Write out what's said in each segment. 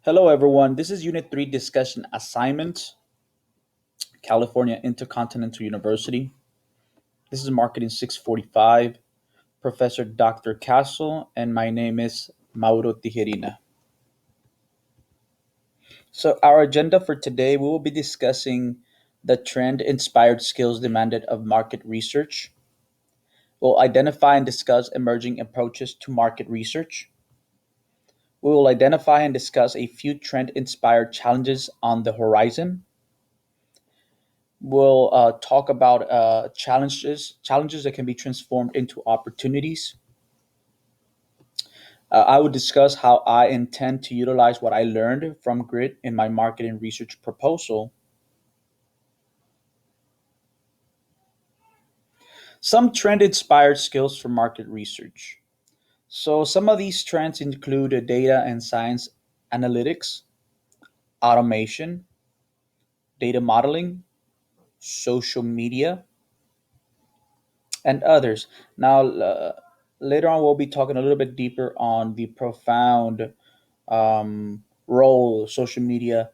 Hello, everyone. This is Unit 3 discussion assignment, California Intercontinental University. This is Marketing 645, Professor Dr. Castle, and my name is Mauro Tijerina. So, our agenda for today, we will be discussing the trend inspired skills demanded of market research. We'll identify and discuss emerging approaches to market research. We will identify and discuss a few trend inspired challenges on the horizon. We'll talk about challenges that can be transformed into opportunities. I will discuss how I intend to utilize what I learned from GRIT in my market and research proposal. Some trend inspired skills for market research. So, some of these trends include data and science analytics, automation, data modeling, social media, and others. Now, later on, we'll be talking a little bit deeper on the profound role social media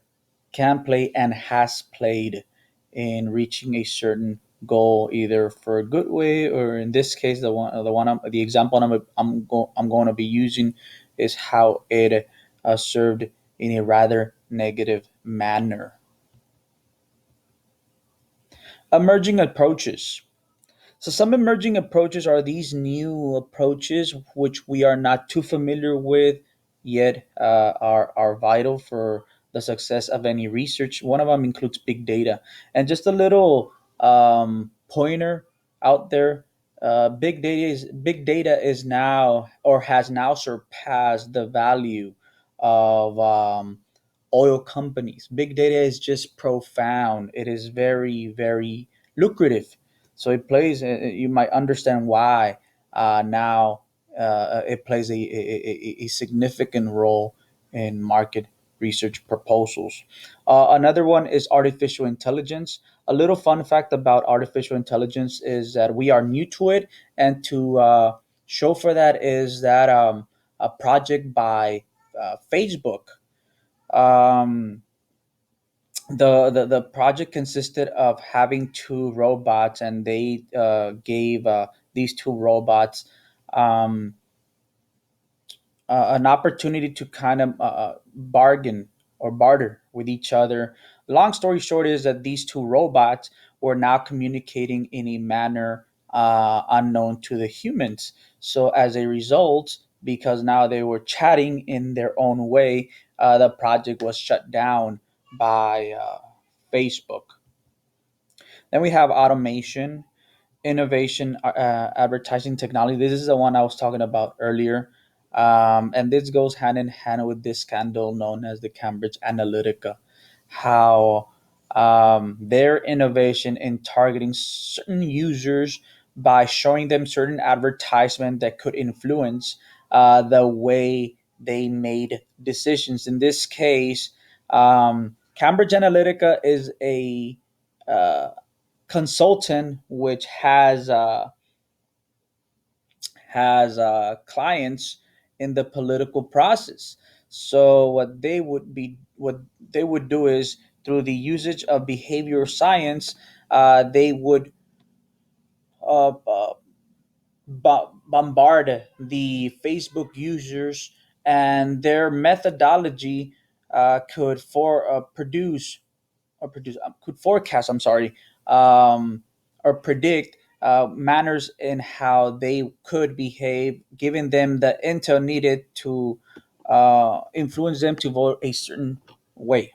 can play and has played in reaching a certain goal, either for a good way or, in this case, the example I'm going to be using is how it served in a rather negative manner. Emerging approaches. So some emerging approaches are these new approaches which we are not too familiar with, yet are vital for the success of any research. One of them includes big data, and just a little pointer out there. Big data is now or has now surpassed the value of oil companies. Big data is just profound. It is very lucrative, so it plays. You might understand why now it plays a significant role in market research proposals. Another one is artificial intelligence. A little fun fact about artificial intelligence is that we are new to it, and to show for that is that a project by Facebook. Um, the project consisted of having two robots, and they gave these two robots um, an opportunity to kind of bargain or barter with each other. Long story short is that these two robots were now communicating in a manner unknown to the humans. So as a result, because now they were chatting in their own way, the project was shut down by Facebook. Then we have automation, innovation, advertising technology. This is the one I was talking about earlier. And this goes hand in hand with this scandal known as the Cambridge Analytica. How their innovation in targeting certain users by showing them certain advertisement that could influence the way they made decisions. In this case, Cambridge Analytica is a uh, consultant which has clients in the political process. So what they would do is, through the usage of behavioral science, they would uh, uh, bombard the Facebook users, and their methodology could for produce or produce could forecast. I'm sorry, or predict manners in how they could behave, giving them the intel needed to influence them to vote a certain way.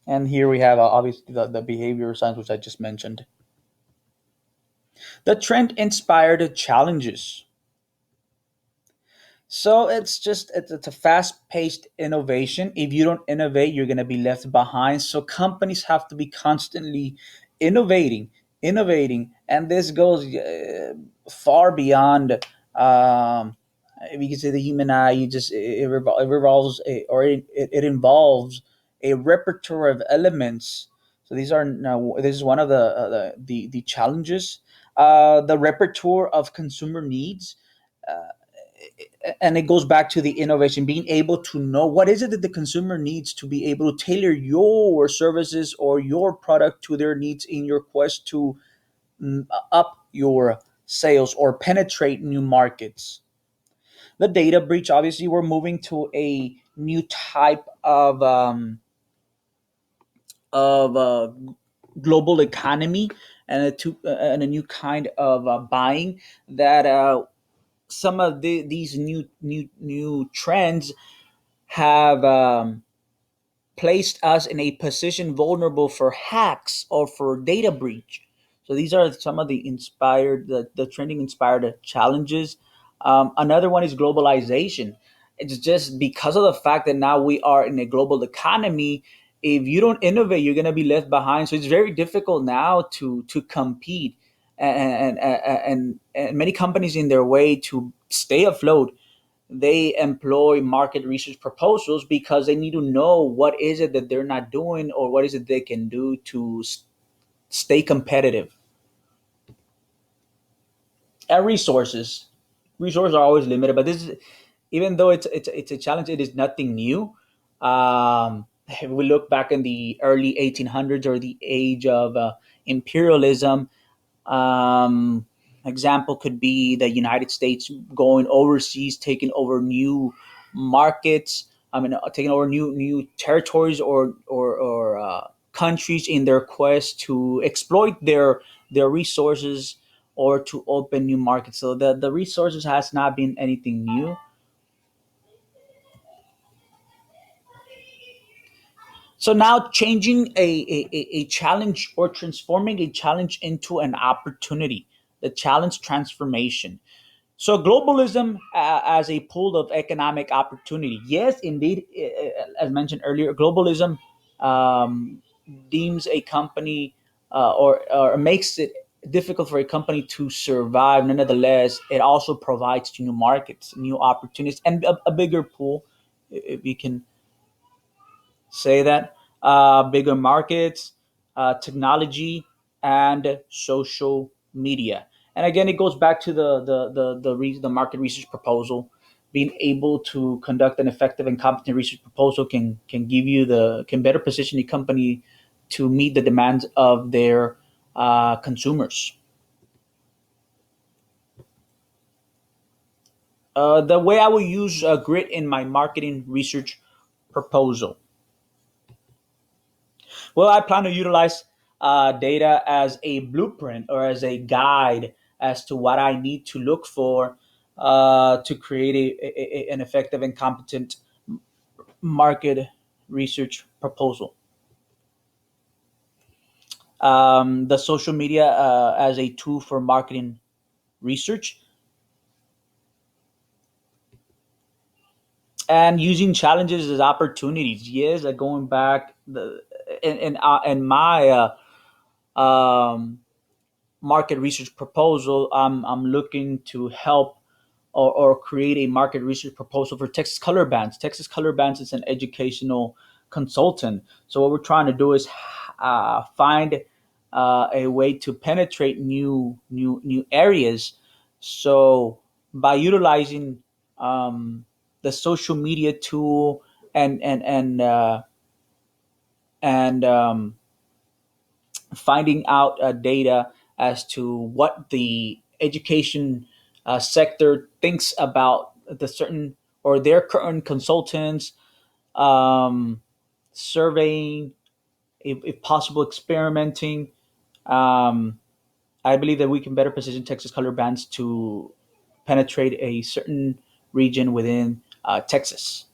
And here we have obviously the behavior science, which I just mentioned. The trend inspired challenges. So it's a fast-paced innovation. If you don't innovate, you're going to be left behind. So companies have to be constantly innovating, innovating, and this goes far beyond. If you can say the human eye, it revolves it involves a repertoire of elements. So these are now this is one of the challenges. The repertoire of consumer needs. Uh, and it goes back to the innovation, being able to know what is it that the consumer needs to be able to tailor your services or your product to their needs in your quest to up your sales or penetrate new markets. The data breach, obviously, we're moving to a new type of global economy and and a new kind of buying that some of these new trends have placed us in a position vulnerable for hacks or for data breach. So these are some of the trending inspired challenges. Another one is globalization. It's just because of the fact that now we are in a global economy. If you don't innovate, you're going to be left behind. So it's very difficult now to compete, and many companies in their way to stay afloat, they employ market research proposals because they need to know what is it that they're not doing or what is it they can do to stay competitive. And resources are always limited, but this is, even though it's a challenge, it is nothing new. If we look back in the early 1800s or the age of imperialism, example could be the United States going overseas, taking over new markets. I mean, taking over new territories or countries in their quest to exploit their resources or to open new markets. So the resources has not been anything new. So now changing a challenge or transforming a challenge into an opportunity, the challenge transformation. So globalism as a pool of economic opportunity. Yes, indeed, as mentioned earlier, globalism um, deems a company or makes it difficult for a company to survive. Nonetheless, it also provides new markets, new opportunities, and a bigger pool, if you can say that, bigger markets, technology, and social media. And again, it goes back to the market research proposal. Being able to conduct an effective and competent research proposal can give you the can better position the company to meet the demands of their consumers. The way I will use grit in my marketing research proposal. Well, I plan to utilize data as a blueprint or as a guide as to what I need to look for to create an effective and competent market research proposal. The social media as a tool for marketing research, and using challenges as opportunities. Yes, going back in my market research proposal, I'm looking to help or create a market research proposal for Texas Color Bands. Texas Color Bands is an educational consultant. So what we're trying to do is find a way to penetrate new areas. So by utilizing the social media tool and and and uh, and finding out data as to what the education sector thinks about the certain or their current consultants, um, surveying, if possible, experimenting. Um, I believe that we can better position Texas Color Bands to penetrate a certain region within Texas.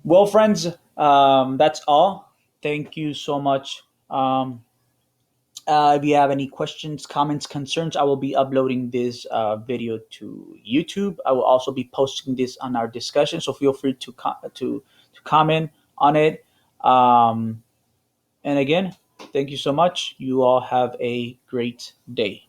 Well, friends, that's all. Thank you so much. If you have any questions, comments, concerns, I will be uploading this video to YouTube. I will also be posting this on our discussion, so feel free to comment on it. Um, and again, thank you so much. You all have a great day.